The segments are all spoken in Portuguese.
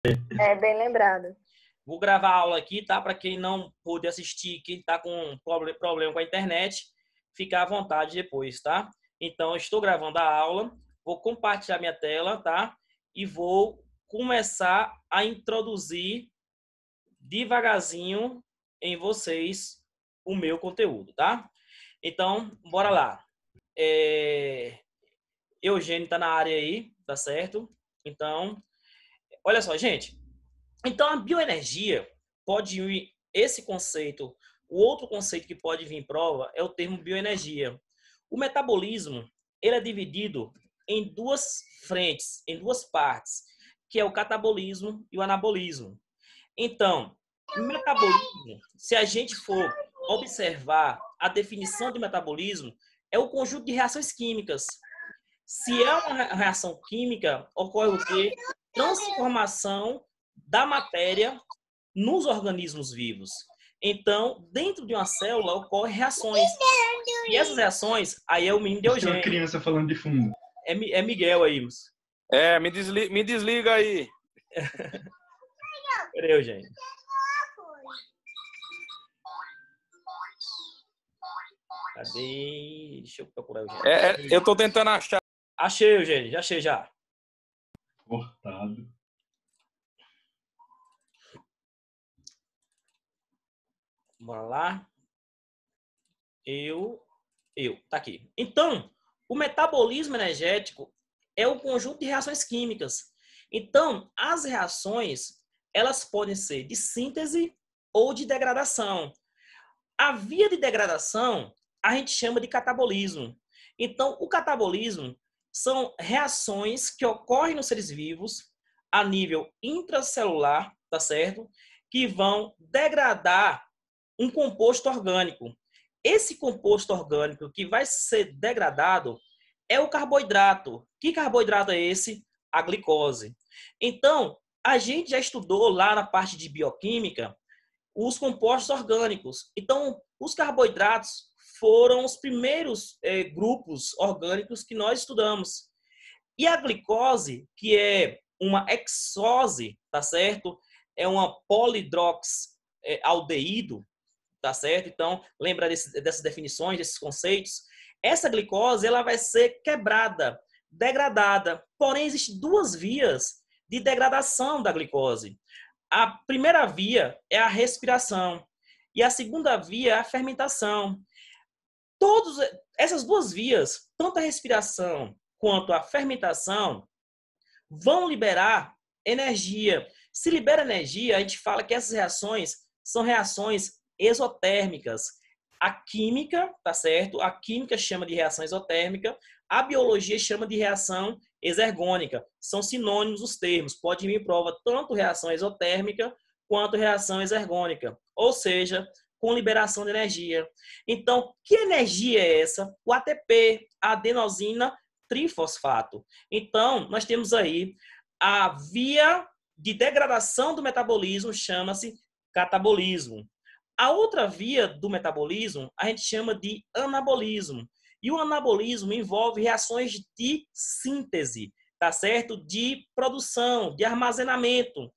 É bem lembrado. Vou gravar a aula aqui, tá? Para quem não pôde assistir, quem está com problema com a internet, ficar à vontade depois, tá? Então, eu estou gravando a aula, vou compartilhar minha tela, tá? E vou começar a introduzir devagarzinho em vocês o meu conteúdo, tá? Então, bora lá. Eugênio está na área aí, tá certo? Então, olha só, gente. Então, a bioenergia pode vir, esse conceito, o outro conceito que pode vir em prova é o termo bioenergia. O metabolismo, ele é dividido em duas frentes, em duas partes, que é o catabolismo e o anabolismo. Então, metabolismo, se a gente for observar a definição de metabolismo, é o conjunto de reações químicas. Se é uma reação química, ocorre o quê? Transformação da matéria nos organismos vivos. Então, dentro de uma célula ocorrem reações. E essas reações, aí é o menino de Tem uma Eugênio. criança falando de fundo. É Miguel aí. Me desliga aí. Peraí, Eugênio. Cadê? Deixa eu procurar, Eugênio. Eu tô tentando achar. Achei, Eugênio. Já achei, já. Cortado. Bora lá. Tá aqui. Então, o metabolismo energético é o conjunto de reações químicas. Então, as reações, elas podem ser de síntese ou de degradação. A via de degradação, a gente chama de catabolismo. Então, o catabolismo são reações que ocorrem nos seres vivos a nível intracelular, tá certo? Que vão degradar um composto orgânico. Esse composto orgânico que vai ser degradado é o carboidrato. Que carboidrato é esse? A glicose. Então, a gente já estudou lá na parte de bioquímica os compostos orgânicos. Então, os carboidratos foram os primeiros grupos orgânicos que nós estudamos. E a glicose, que é uma hexose, tá certo? É uma polidroxaldeído, tá certo? Então, lembra dessas definições, desses conceitos. Essa glicose, ela vai ser quebrada, degradada. Porém, existem duas vias de degradação da glicose. A primeira via é a respiração e a segunda via é a fermentação. Essas duas vias, tanto a respiração quanto a fermentação, vão liberar energia. Se libera energia, a gente fala que essas reações são reações exotérmicas. A química, tá certo? A química chama de reação exotérmica, a biologia chama de reação exergônica. São sinônimos os termos. Pode vir em prova tanto reação exotérmica quanto reação exergônica. Ou seja, com liberação de energia. Então, que energia é essa? O ATP, adenosina trifosfato. Então, nós temos aí a via de degradação do metabolismo, chama-se catabolismo. A outra via do metabolismo a gente chama de anabolismo. E o anabolismo envolve reações de síntese, tá certo? De produção, de armazenamento.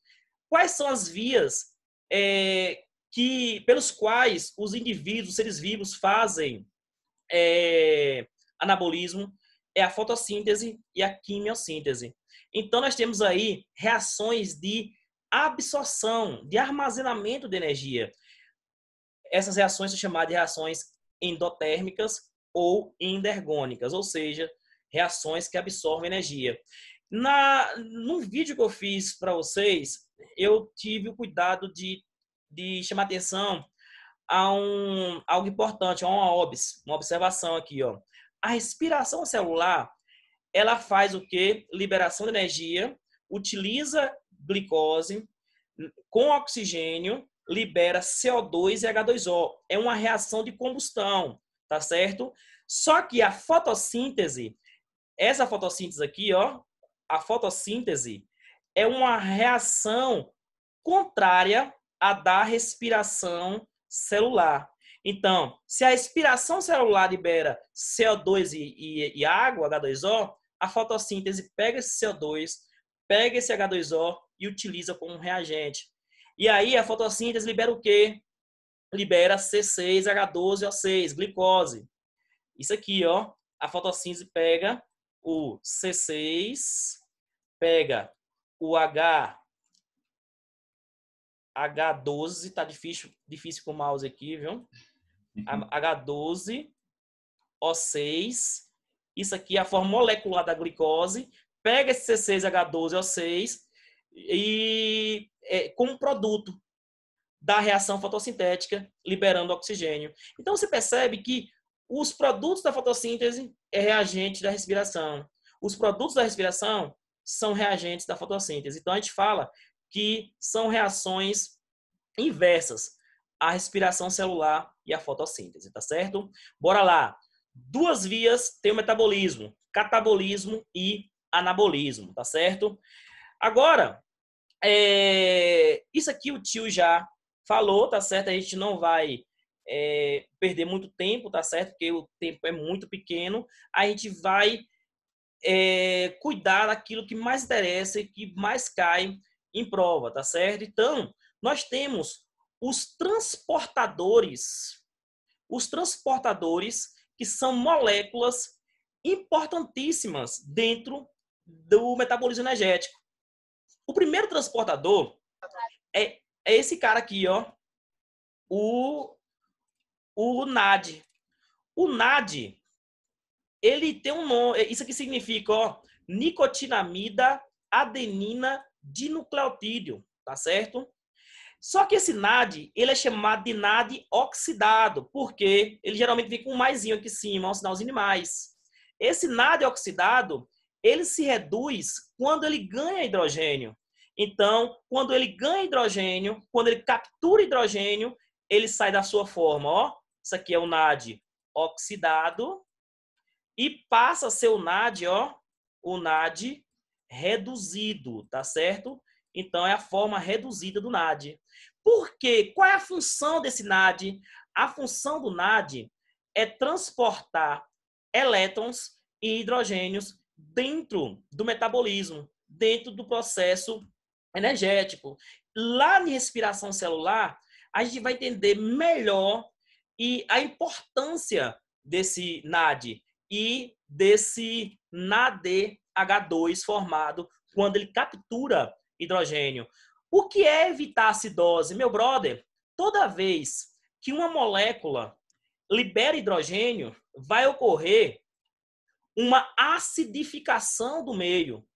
Quais são as vias pelos quais os indivíduos, os seres vivos, fazem anabolismo? É a fotossíntese e a quimiossíntese. Então, nós temos aí reações de absorção, de armazenamento de energia. Essas reações são chamadas de reações endotérmicas ou endergônicas, ou seja, reações que absorvem energia. Num vídeo que eu fiz para vocês, eu tive o cuidado de chamar atenção a algo importante, a uma observação aqui, ó. A respiração celular, ela faz o quê? Liberação de energia, utiliza glicose com oxigênio, libera CO2 e H2O. É uma reação de combustão, tá certo? Só que a fotossíntese, essa fotossíntese aqui, ó, a fotossíntese é uma reação contrária à da respiração celular. Então, se a respiração celular libera CO2 e água, H2O, a fotossíntese pega esse CO2, pega esse H2O e utiliza como reagente. E aí a fotossíntese libera o quê? Libera C6H12O6, glicose. Isso aqui, ó, a fotossíntese pega o C6, pega o H12, tá difícil com o mouse aqui, viu? H12O6, isso aqui é a forma molecular da glicose, pega esse C6H12O6 e como produto da reação fotossintética, liberando oxigênio. Então, você percebe que os produtos da fotossíntese é reagente da respiração. Os produtos da respiração são reagentes da fotossíntese. Então, a gente fala que são reações inversas, a respiração celular e a fotossíntese, tá certo? Bora lá. 2 vias tem o metabolismo, catabolismo e anabolismo, tá certo? Agora, isso aqui o tio já falou, tá certo? A gente não vai perder muito tempo, tá certo? Porque o tempo é muito pequeno. A gente vai cuidar daquilo que mais interessa e que mais cai em prova, tá certo? Então, nós temos os transportadores que são moléculas importantíssimas dentro do metabolismo energético. O primeiro transportador é esse cara aqui, ó, o NAD. O NAD, ele tem um nome, isso aqui significa, ó, nicotinamida adenina dinucleotídeo, tá certo? Só que esse NAD, ele é chamado de NAD oxidado, porque ele geralmente vem com um maisinho aqui em cima, um sinalzinho de mais. Esse NAD oxidado, ele se reduz quando ele ganha hidrogênio. Então, quando ele ganha hidrogênio, quando ele captura hidrogênio, ele sai da sua forma, ó. Isso aqui é o NAD oxidado e passa a ser o NAD, ó, o NAD reduzido, tá certo? Então, é a forma reduzida do NAD. Por quê? Qual é a função desse NAD? A função do NAD é transportar elétrons e hidrogênios dentro do metabolismo, dentro do processo energético. Lá na respiração celular, a gente vai entender melhor e a importância desse NAD e desse NADH2 formado quando ele captura hidrogênio. O que é evitar acidose? Meu brother, toda vez que uma molécula libera hidrogênio, vai ocorrer uma acidificação do meio.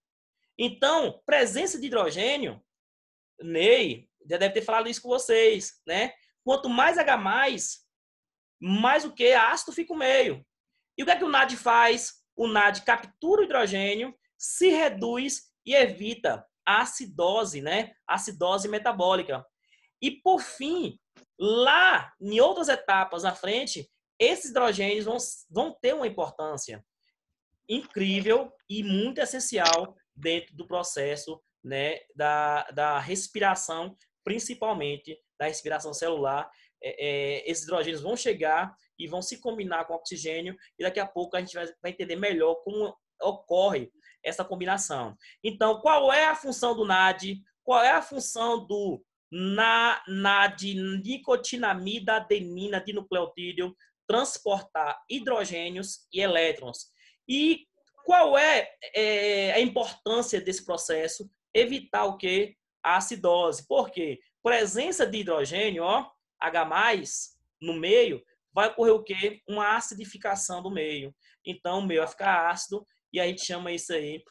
Então, presença de hidrogênio, Ney, já deve ter falado isso com vocês, né? Quanto mais H+, mais o que? Ácido fica o meio. E o que é que o NAD faz? O NAD captura o hidrogênio, se reduz e evita a acidose, né? Acidose metabólica. E, por fim, lá em outras etapas à frente, esses hidrogênios vão ter uma importância incrível e muito essencial dentro do processo, né, da respiração, principalmente da respiração celular. Esses hidrogênios vão chegar e vão se combinar com oxigênio e daqui a pouco a gente vai entender melhor como ocorre essa combinação. Então, qual é a função do NAD? Qual é a função do NAD, nicotinamida adenina dinucleotídeo? Transportar hidrogênios e elétrons. E qual é a importância desse processo? Evitar o quê? A acidose. Por quê? Presença de hidrogênio, ó, H+, no meio, vai ocorrer o quê? Uma acidificação do meio. Então, o meio vai ficar ácido e a gente chama isso aí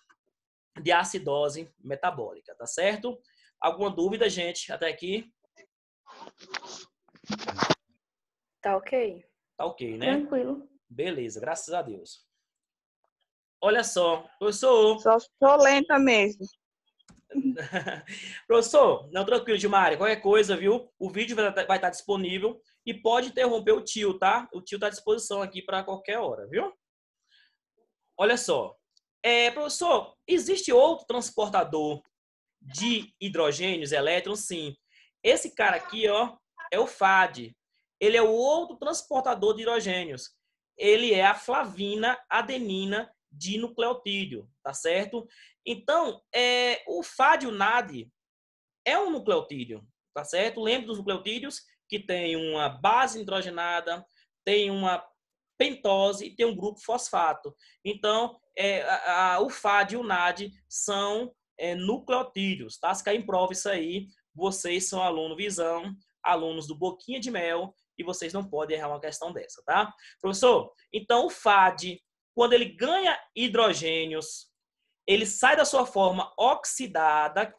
de acidose metabólica, tá certo? Alguma dúvida, gente, até aqui? Tá ok. Tá ok, né? Tranquilo. Beleza, graças a Deus. Olha só, professor. Só sou lenta mesmo. Professor, não, tranquilo, Gilmar. Qualquer coisa, viu? O vídeo vai estar disponível e pode interromper o tio, tá? O tio está à disposição aqui para qualquer hora, viu? Olha só. Professor, existe outro transportador de hidrogênios, elétrons? Sim. Esse cara aqui, ó, é o FAD. Ele é o outro transportador de hidrogênios. Ele é a flavina adenina dinucleotídeo, tá certo? Então, o FAD e o NAD é um nucleotídeo, tá certo? Lembra dos nucleotídeos que tem uma base nitrogenada, tem uma pentose e tem um grupo fosfato. Então, o FAD e o NAD são nucleotídeos, tá? Se cair em prova isso aí, vocês são aluno Visão, alunos do Boquinha de Mel, e vocês não podem errar uma questão dessa, tá? Professor, então o FAD, quando ele ganha hidrogênios, ele sai da sua forma oxidada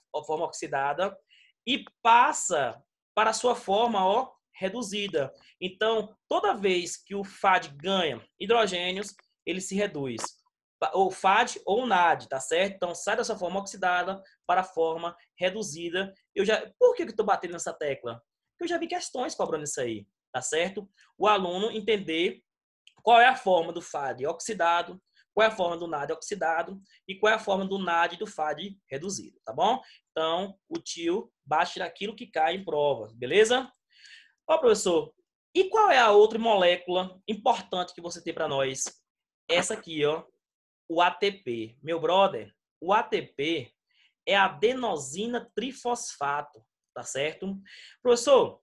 e passa para a sua forma reduzida. Então, toda vez que o FAD ganha hidrogênios, ele se reduz. Ou FAD ou NAD, tá certo? Então, sai da sua forma oxidada para a forma reduzida. Por que eu estou batendo nessa tecla? Porque eu já vi questões cobrando isso aí, tá certo? O aluno entender qual é a forma do FAD oxidado, qual é a forma do NAD oxidado e qual é a forma do NAD e do FAD reduzido, tá bom? Então, o tio bate naquilo que cai em prova, beleza? Ó, professor, e qual é a outra molécula importante que você tem para nós? Essa aqui, ó, o ATP. Meu brother, o ATP é adenosina trifosfato, tá certo? Professor,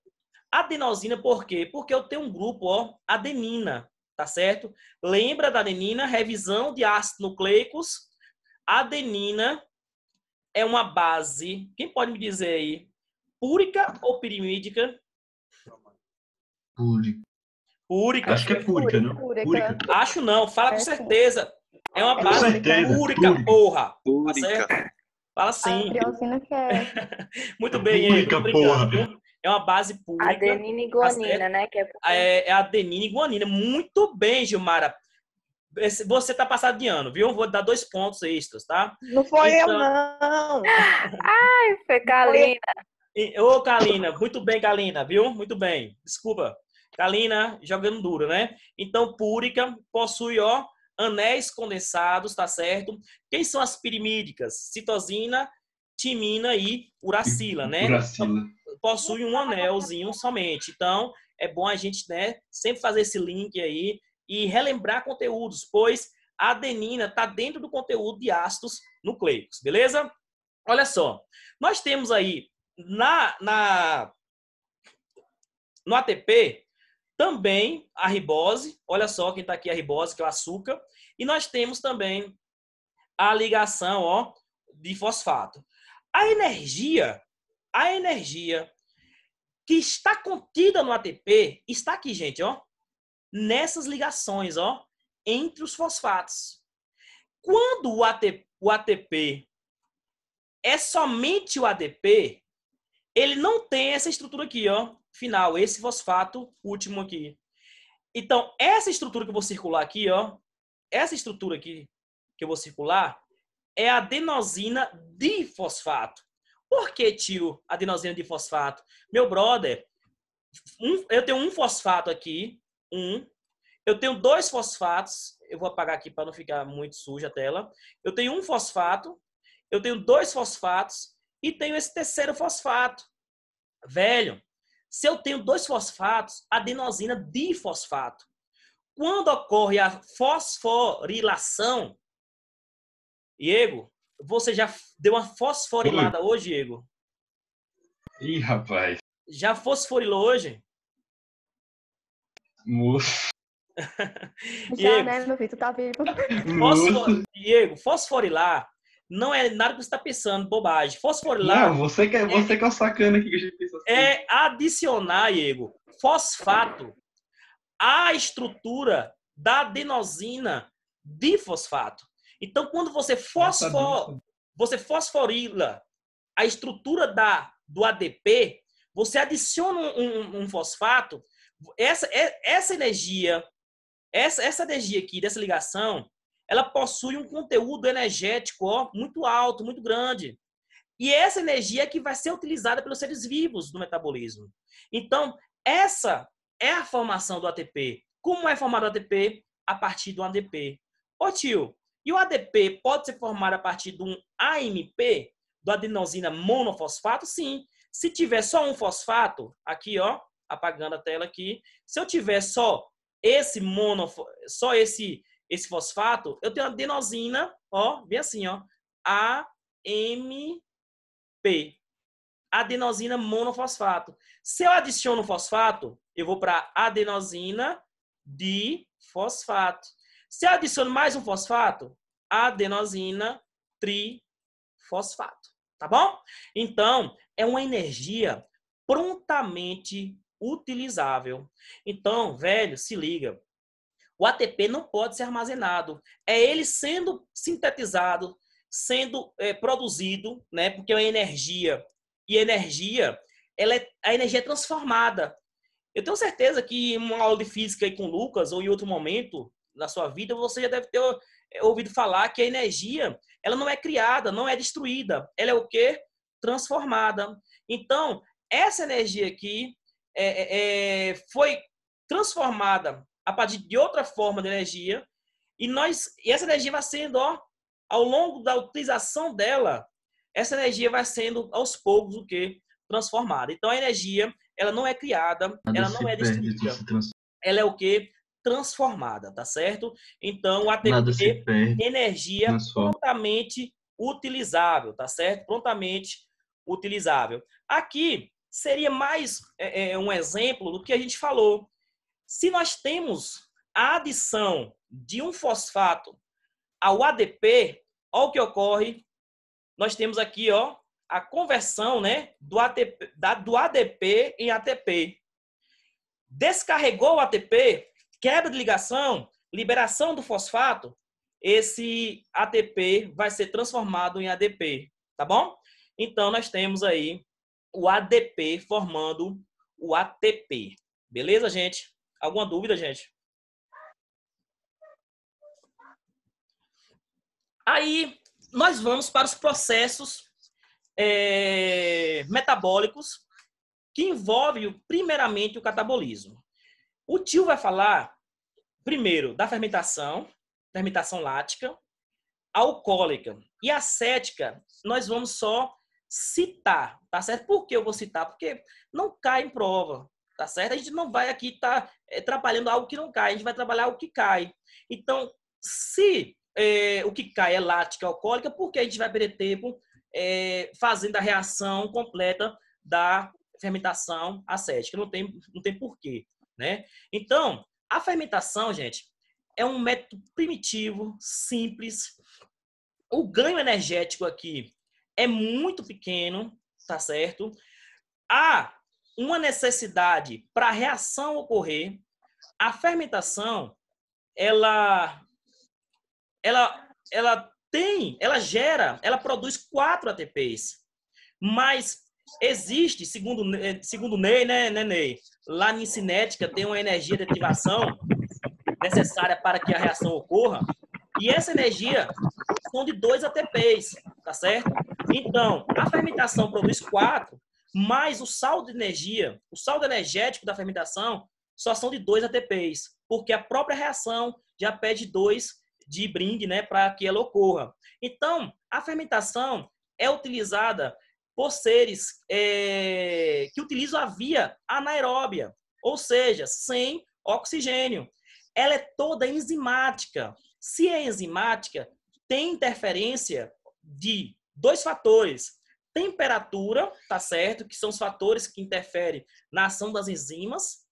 adenosina por quê? Porque eu tenho um grupo, adenina, tá certo? Lembra da adenina? Revisão de ácidos nucleicos. Adenina é uma base, quem pode me dizer aí, púrica ou pirimídica? Púrica. Acho que é púrica, não? Púrica. Acho não, fala com certeza. É uma Com base certeza, púrica, porra. Tá Púrica. certo? Fala sim. A briosina que é. Muito bem, Púrica, Diego. porra. Viu? É uma base púrica. Adenina e tá guanina, certo? né? Que é É adenina e guanina. Muito bem, Gilmara. Você tá passado de ano, viu? Vou dar 2 pontos extras, tá? Não foi eu, Então- não. Foi Kalina. Ô, Kalina, muito bem, Kalina, viu? Muito bem. Desculpa. Kalina, jogando duro, né? Então, púrica possui, anéis condensados, tá certo? Quem são as pirimídicas? Citosina, timina e uracila, né? Uracila. Possui um anelzinho somente. Então, é bom a gente, né, sempre fazer esse link aí e relembrar conteúdos, pois a adenina está dentro do conteúdo de ácidos nucleicos, beleza? Olha só, nós temos aí no ATP também a ribose, olha só quem está aqui, a ribose, que é o açúcar, e nós temos também a ligação, de fosfato. A energia que está contida no ATP está aqui, gente, nessas ligações, entre os fosfatos. Quando o ATP é somente o ADP, ele não tem essa estrutura aqui, final, esse fosfato último aqui. Então, essa estrutura que eu vou circular aqui, essa estrutura aqui que eu vou circular é a adenosina difosfato. Por que, tio, adenosina difosfato? Meu brother, eu tenho um fosfato aqui, eu tenho 2 fosfatos, eu vou apagar aqui para não ficar muito suja a tela. Eu tenho um fosfato, eu tenho 2 fosfatos e tenho esse terceiro fosfato. Velho, se eu tenho 2 fosfatos, adenosina difosfato. Quando ocorre a fosforilação, Diego, você já deu uma fosforilada hoje, Diego? Ih, rapaz. Já fosforilou hoje? Moço. Já, Diego, né, meu filho? Tu tá vivo. Moço. Diego, fosforilar não é nada que você está pensando, bobagem. Fosforilar Não, você que é o sacana aqui que a gente pensa assim. é adicionar, Diego, fosfato à estrutura da adenosina difosfato. Então, quando você fosforila a estrutura do ADP, você adiciona um fosfato, essa energia aqui, dessa ligação, ela possui um conteúdo energético muito alto, muito grande. E essa energia é que vai ser utilizada pelos seres vivos no metabolismo. Então, essa é a formação do ATP. Como é formado o ATP? A partir do ADP. Ô tio, e o ADP pode ser formado a partir de um AMP, do adenosina monofosfato? Sim. Se tiver só um fosfato, aqui, apagando a tela aqui, se eu tiver só esse fosfato, eu tenho a adenosina, bem assim, AMP. adenosina monofosfato. Se eu adiciono fosfato, eu vou para adenosina difosfato. Se eu adiciono mais um fosfato, adenosina trifosfato. Tá bom? Então, é uma energia prontamente utilizável. Então, velho, se liga. O ATP não pode ser armazenado. É ele sendo sintetizado, sendo produzido, né? Porque é uma energia. E a energia é transformada. Eu tenho certeza que em uma aula de física aí com o Lucas, ou em outro momento na sua vida, você já deve ter ouvido falar que a energia, ela não é criada, não é destruída. Ela é o quê? Transformada. Então, essa energia aqui foi transformada a partir de outra forma de energia e essa energia vai sendo, ao longo da utilização dela, essa energia vai sendo aos poucos o quê? Transformada. Então, a energia, ela não é criada, ela não é destruída. Ela é o quê? Transformada, tá certo? Então, o ATP, energia prontamente utilizável, tá certo? Prontamente utilizável. Aqui seria mais um exemplo do que a gente falou. Se nós temos a adição de um fosfato ao ADP, olha o que ocorre. Nós temos aqui, a conversão, né, do ADP em ATP. Descarregou o ATP, quebra de ligação, liberação do fosfato, esse ATP vai ser transformado em ADP, tá bom? Então, nós temos aí o ADP formando o ATP. Beleza, gente? Alguma dúvida, gente? Aí, nós vamos para os processos metabólicos que envolvem, primeiramente, o catabolismo. O tio vai falar, primeiro, da fermentação lática, alcoólica e acética, nós vamos só citar, tá certo? Por que eu vou citar? Porque não cai em prova, tá certo? A gente não vai aqui estar trabalhando algo que não cai, a gente vai trabalhar o que cai. Então, se o que cai é lática, alcoólica, por que a gente vai perder tempo fazendo a reação completa da fermentação acética? Não tem porquê, né? Então, a fermentação, gente, é um método primitivo, simples. O ganho energético aqui é muito pequeno, tá certo? Há uma necessidade para a reação ocorrer. A fermentação, ela produz 4 ATPs. Mas existe, segundo Ney, né, Ney? Lá em cinética tem uma energia de ativação necessária para que a reação ocorra. E essa energia são de 2 ATPs, tá certo? Então, a fermentação produz 4, mas o saldo energético da fermentação só são de 2 ATPs, porque a própria reação já pede 2 de brinde, né, para que ela ocorra. Então, a fermentação é utilizada por seres que utilizam a via anaeróbia, ou seja, sem oxigênio. Ela é toda enzimática. Se é enzimática, tem interferência de 2 fatores. Temperatura, tá certo? Que são os fatores que interferem na ação das enzimas.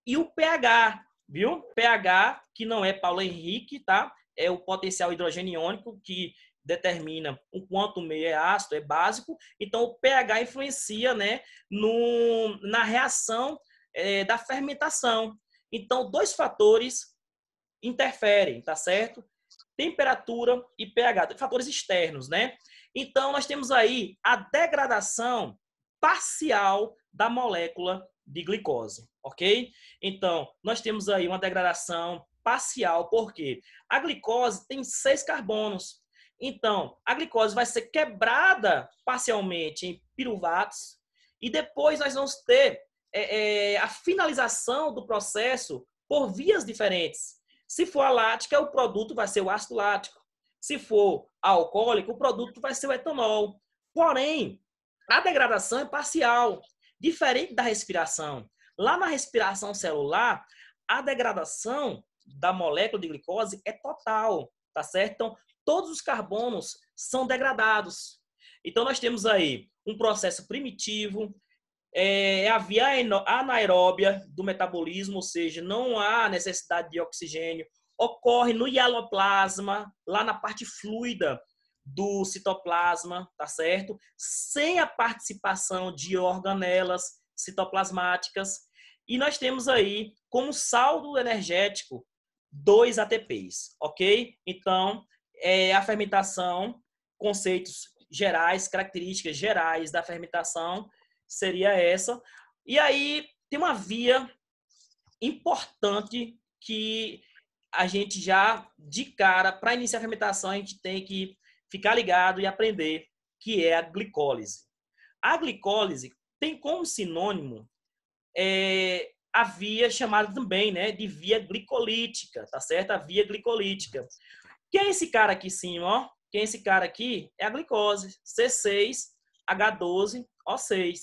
E o pH, viu? pH, que não é Paulo Henrique, tá? É o potencial hidrogênio iônico, que determina o quanto o meio é ácido, é básico. Então, o pH influencia, né, na reação da fermentação. Então, 2 fatores interferem, tá certo? Temperatura e pH, fatores externos, né? Então, nós temos aí a degradação parcial da molécula de glicose, ok? Então, nós temos aí uma degradação parcial, porque a glicose tem 6 carbonos. Então, a glicose vai ser quebrada parcialmente em piruvatos e depois nós vamos ter a finalização do processo por vias diferentes. Se for a lática, o produto vai ser o ácido lático. Se for a alcoólica, o produto vai ser o etanol. Porém, a degradação é parcial, diferente da respiração. Lá na respiração celular, a degradação da molécula de glicose é total, tá certo? Então, todos os carbonos são degradados. Então, nós temos aí um processo primitivo, a via anaeróbia do metabolismo, ou seja, não há necessidade de oxigênio, ocorre no hialoplasma, lá na parte fluida do citoplasma, tá certo? Sem a participação de organelas citoplasmáticas. E nós temos aí, como saldo energético, 2 ATPs, ok? Então, a fermentação, conceitos gerais, características gerais da fermentação, seria essa. E aí, tem uma via importante que a gente já, de cara, para iniciar a fermentação, a gente tem que ficar ligado e aprender, que é a glicólise. A glicólise tem como sinônimo a via chamada também, né, de via glicolítica, tá certo? A via glicolítica. Quem é esse cara aqui em cima, ó? Quem é esse cara aqui? É a glicose, C6H12O6.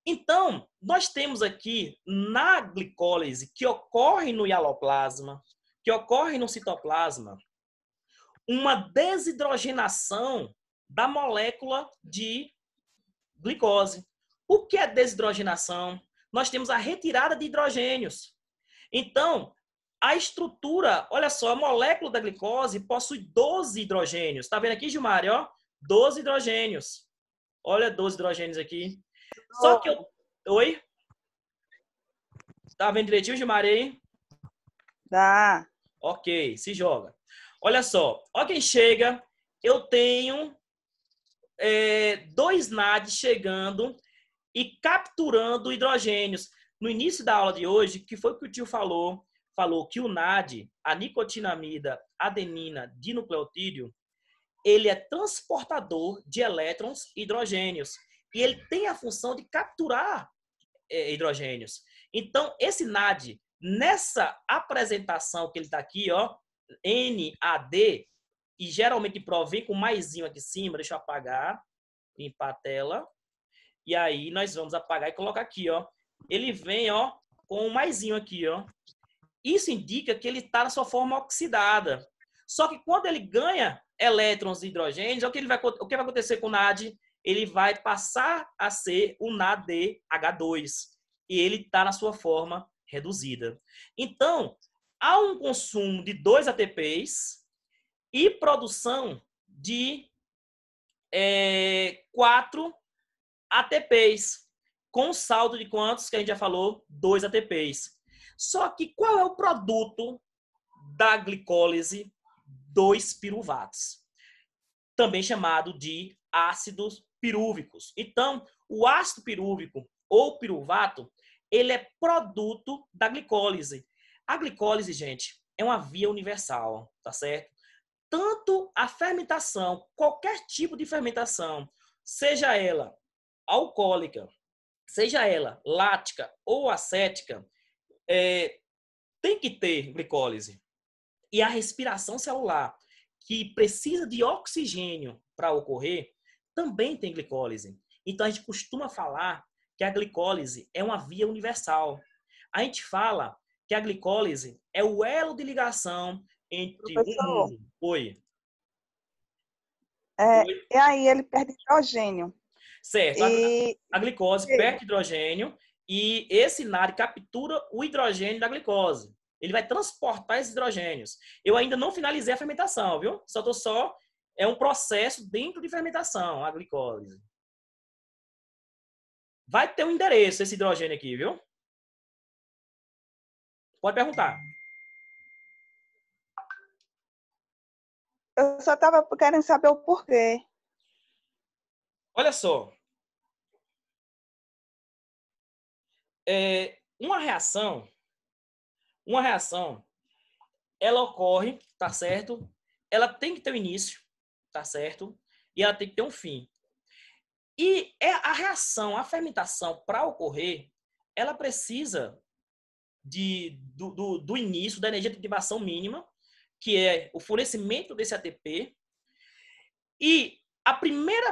Então, nós temos aqui na glicólise, que ocorre no hialoplasma, que ocorre no citoplasma, uma desidrogenação da molécula de glicose. O que é desidrogenação? Nós temos a retirada de hidrogênios. Então, a estrutura, olha só, a molécula da glicose possui 12 hidrogênios. Está vendo aqui, Gilmar? Ó, 12 hidrogênios. Olha 12 hidrogênios aqui. Só que eu... Oi? Tá vendo direitinho, Gilmar, aí? Dá. Ok, se joga. Olha só, ó quem chega. Eu tenho 2 NADs chegando e capturando hidrogênios. No início da aula de hoje, que foi o que o tio falou? Falou que o NAD, a nicotinamida adenina dinucleotídeo, ele é transportador de elétrons e hidrogênios. E ele tem a função de capturar hidrogênios. Então, esse NAD, nessa apresentação que ele está aqui, ó, NAD, e geralmente provém com maisinho aqui em cima, deixa eu apagar, limpar a tela, e aí nós vamos apagar e colocar aqui, ó. Ele vem, ó, com um maisinho aqui, ó. Isso indica que ele está na sua forma oxidada. Só que quando ele ganha elétrons e hidrogênios, o que vai acontecer com o NAD? Ele vai passar a ser o NADH2. E ele está na sua forma reduzida. Então, há um consumo de 2 ATPs e produção de 4 ATPs. Com saldo de quantos que a gente já falou? 2 ATPs. Só que qual é o produto da glicólise? 2 piruvatos. Também chamado de ácidos pirúvicos. Então, o ácido pirúvico ou piruvato, ele é produto da glicólise. A glicólise, gente, é uma via universal, tá certo? Tanto a fermentação, qualquer tipo de fermentação, seja ela alcoólica, seja ela lática ou acética, tem que ter glicólise. E a respiração celular, que precisa de oxigênio para ocorrer, também tem glicólise. Então, a gente costuma falar que a glicólise é uma via universal. A gente fala que a glicólise é o elo de ligação entre o mundo. Oi. Oi. E aí ele perde hidrogênio. Certo. A glicose perde hidrogênio e esse NAD captura o hidrogênio da glicose. Ele vai transportar esses hidrogênios. Eu ainda não finalizei a fermentação, viu? É um processo dentro de fermentação, a glicólise. Vai ter um endereço esse hidrogênio aqui, viu? Pode perguntar. Eu só estava querendo saber o porquê. Olha só. Uma reação, ela ocorre, tá certo? Ela tem que ter um início, tá certo? E ela tem que ter um fim. E a reação, a fermentação, para ocorrer, ela precisa do início da energia de ativação mínima, que é o fornecimento desse ATP. E a primeira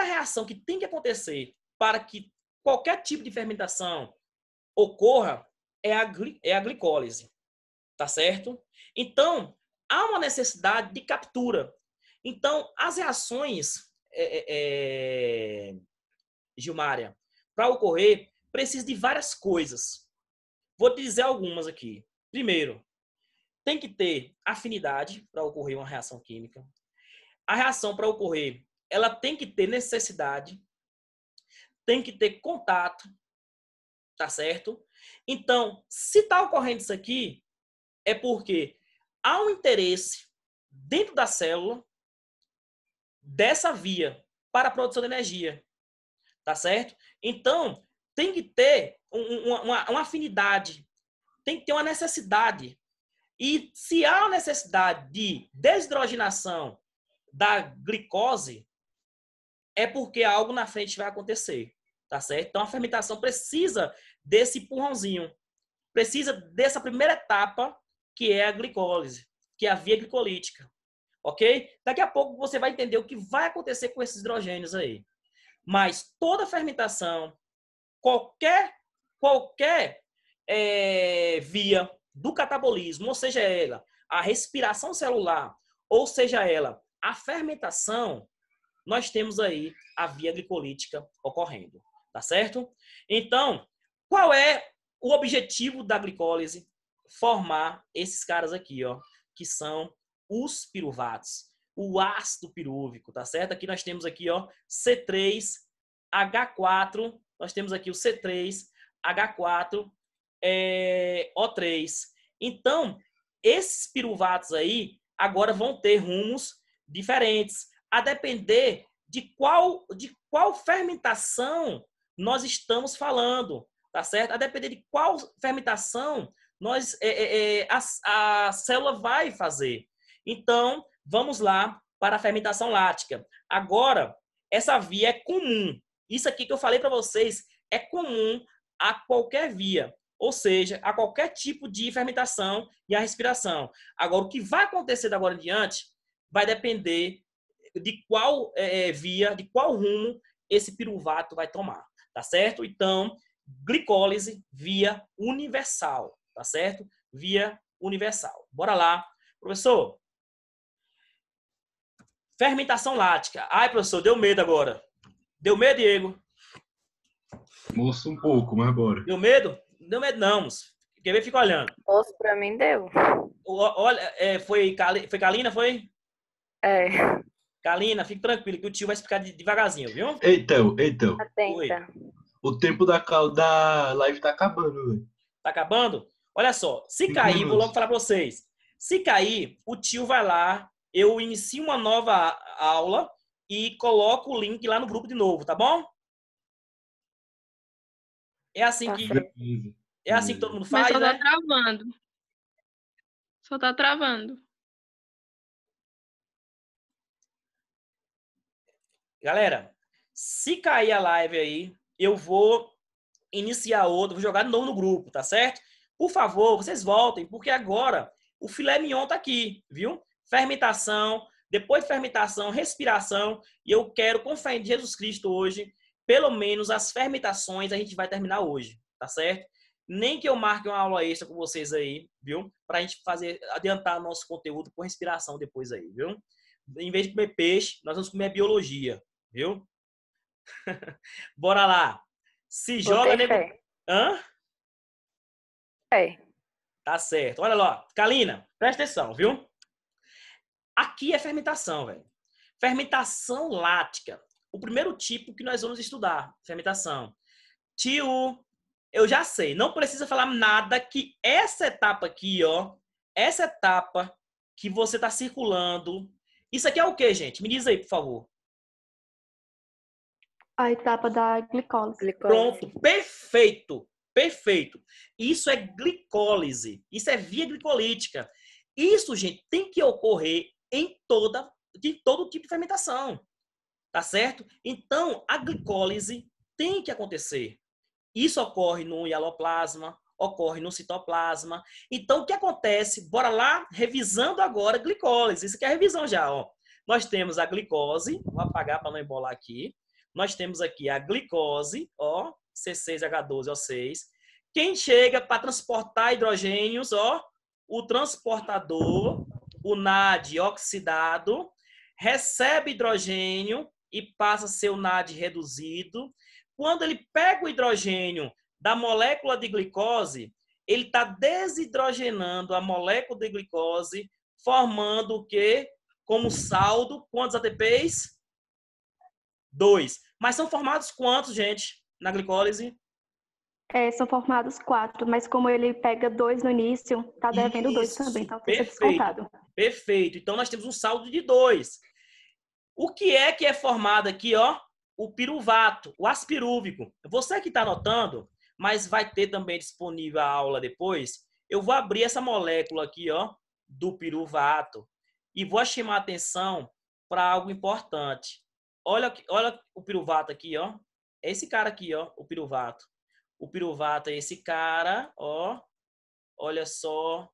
reação que tem que acontecer para que qualquer tipo de fermentação ocorra é a glicólise. Tá certo? Então, há uma necessidade de captura. Então, as reações, Gilmária, para ocorrer, precisa de várias coisas. Vou te dizer algumas aqui. Primeiro, tem que ter afinidade para ocorrer uma reação química. A reação, para ocorrer, ela tem que ter necessidade, tem que ter contato, tá certo? Então, se está ocorrendo isso aqui, é porque há um interesse dentro da célula dessa via para a produção de energia, tá certo? Então, tem que ter uma afinidade, tem que ter uma necessidade. E se há a necessidade de desidrogenação da glicose, é porque algo na frente vai acontecer, tá certo? Então, a fermentação precisa desse empurrãozinho, precisa dessa primeira etapa, que é a glicólise, que é a via glicolítica, ok? Daqui a pouco você vai entender o que vai acontecer com esses hidrogênios aí. Mas toda fermentação, qualquer via do catabolismo, ou seja ela a respiração celular, ou seja ela a fermentação, nós temos aí a via glicolítica ocorrendo, tá certo? Então, qual é o objetivo da glicólise? Formar esses caras aqui, ó, que são os piruvatos, o ácido pirúvico, tá certo? Aqui nós temos aqui, ó, C3H4, nós temos aqui o C3H4 O3. Então, esses piruvatos aí agora vão ter rumos diferentes, a depender de qual fermentação nós estamos falando, tá certo? A depender de qual fermentação a célula vai fazer. Então, vamos lá para a fermentação lática. Agora, essa via é comum. Isso aqui que eu falei para vocês é comum a qualquer via, ou seja, a qualquer tipo de fermentação e a respiração. Agora, o que vai acontecer de agora em diante vai depender de qual via, de qual rumo esse piruvato vai tomar, tá certo? Então, glicólise via universal, tá certo? Via universal. Bora lá. Professor, fermentação lática. Ai, professor, deu medo agora. Deu medo, Diego? Moço, um pouco, mas bora. Deu medo? Deu medo não, moço. Quer ver? Fica olhando. Moço, pra mim deu. Olha, foi Kalina, foi? É. Kalina, fique tranquilo que o tio vai explicar devagarzinho, viu? Então, Atenta. o tempo da live tá acabando, velho. Tá acabando? Olha só, se 5 cair, vou minutos. logo falar pra vocês. Se cair, o tio vai lá, eu inicio uma nova aula e coloco o link lá no grupo de novo, tá bom? É assim Tá que certo. Beleza. é assim que todo mundo Mas faz, só tá né? travando. Só tá travando. Galera, se cair a live aí, eu vou iniciar outra, vou jogar de novo no grupo, tá certo? Por favor, vocês voltem, porque agora o filé mignon tá aqui, viu? Fermentação, depois de fermentação, respiração, e eu quero, com fé em Jesus Cristo hoje, pelo menos as fermentações a gente vai terminar hoje, tá certo? Nem que eu marque uma aula extra com vocês aí, viu? Pra gente adiantar nosso conteúdo com respiração depois aí, viu? Em vez de comer peixe, nós vamos comer biologia, viu? Bora lá. Se joga, Botei nego. fé. Hã? É. Tá certo. Olha lá. Kalina, presta atenção, viu? Aqui é fermentação, velho. Fermentação lática. O primeiro tipo que nós vamos estudar. Fermentação. Tio, eu já sei. Não precisa falar nada que essa etapa aqui, ó. Essa etapa que você tá circulando. Isso aqui é o quê, gente? Me diz aí, por favor. A etapa da glicólise. Glicose. Pronto, perfeito, perfeito. Isso é glicólise, isso é via glicolítica. Isso, gente, tem que ocorrer em todo tipo de fermentação, tá certo? Então, a glicólise tem que acontecer. Isso ocorre no hialoplasma, ocorre no citoplasma. Então, o que acontece? Bora lá, revisando agora a glicólise. Isso aqui é a revisão já, ó. Nós temos a glicose, vou apagar para não embolar aqui. Nós temos aqui a glicose, ó, C6H12O6. Quem chega para transportar hidrogênios, ó, o transportador, o NAD oxidado, recebe hidrogênio e passa a ser o NAD reduzido. Quando ele pega o hidrogênio da molécula de glicose, ele está desidrogenando a molécula de glicose, formando o quê? Como saldo, quantos ATPs? 2. Mas são formados quantos, gente, na glicólise? São formados 4, mas como ele pega 2 no início, tá devendo 2 também, então fica descontado. Perfeito. Então, nós temos um saldo de 2. O que é formado aqui, ó? O piruvato, o ácido pirúvico. Você que está anotando, mas vai ter também disponível a aula depois, eu vou abrir essa molécula aqui, ó, do piruvato e vou chamar a atenção para algo importante. Olha o piruvato aqui, ó. É esse cara aqui, ó, o piruvato. O piruvato é esse cara, ó. Olha só.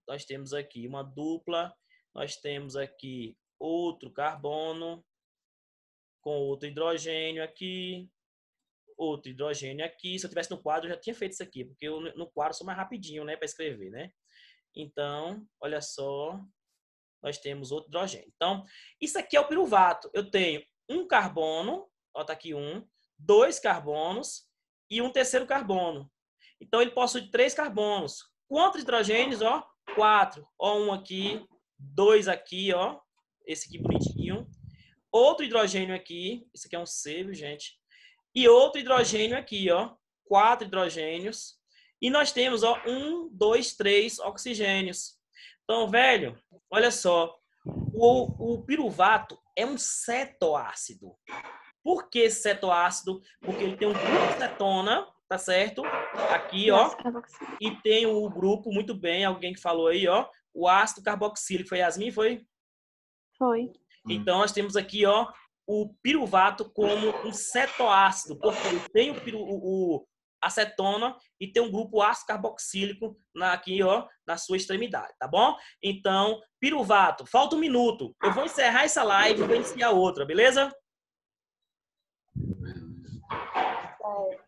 Nós temos aqui uma dupla. Nós temos aqui outro carbono com outro hidrogênio aqui. Outro hidrogênio aqui. Se eu tivesse no quadro, eu já tinha feito isso aqui, porque eu, no quadro sou mais rapidinho, né, para escrever, né? Então, olha só. Nós temos outro hidrogênio. Então, isso aqui é o piruvato. Eu tenho um carbono, ó, tá aqui 2 carbonos e um terceiro carbono. Então, ele possui 3 carbonos. Quantos hidrogênios? Ó, 4. Ó, um aqui, 2 aqui, ó. Esse aqui bonitinho. Outro hidrogênio aqui. Esse aqui é um C, viu, gente? E outro hidrogênio aqui, ó. 4 hidrogênios. E nós temos, ó, 1, 2, 3 oxigênios. Então, velho, olha só. O piruvato é um cetoácido. Por que cetoácido? Porque ele tem um grupo de cetona, tá certo? Aqui, ó. E tem o grupo, muito bem, alguém que falou aí, ó. O ácido carboxílico. Foi Yasmin, foi? Foi. Então, nós temos aqui, ó, o piruvato como um cetoácido, porque ele tem a cetona e tem um grupo ácido carboxílico aqui, ó, na sua extremidade, tá bom? Então, piruvato, falta 1 minuto. Eu vou encerrar essa live e vou iniciar outra, beleza?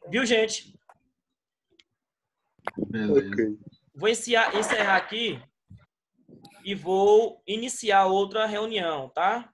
Viu, gente? Beleza. Vou encerrar aqui e vou iniciar outra reunião, tá?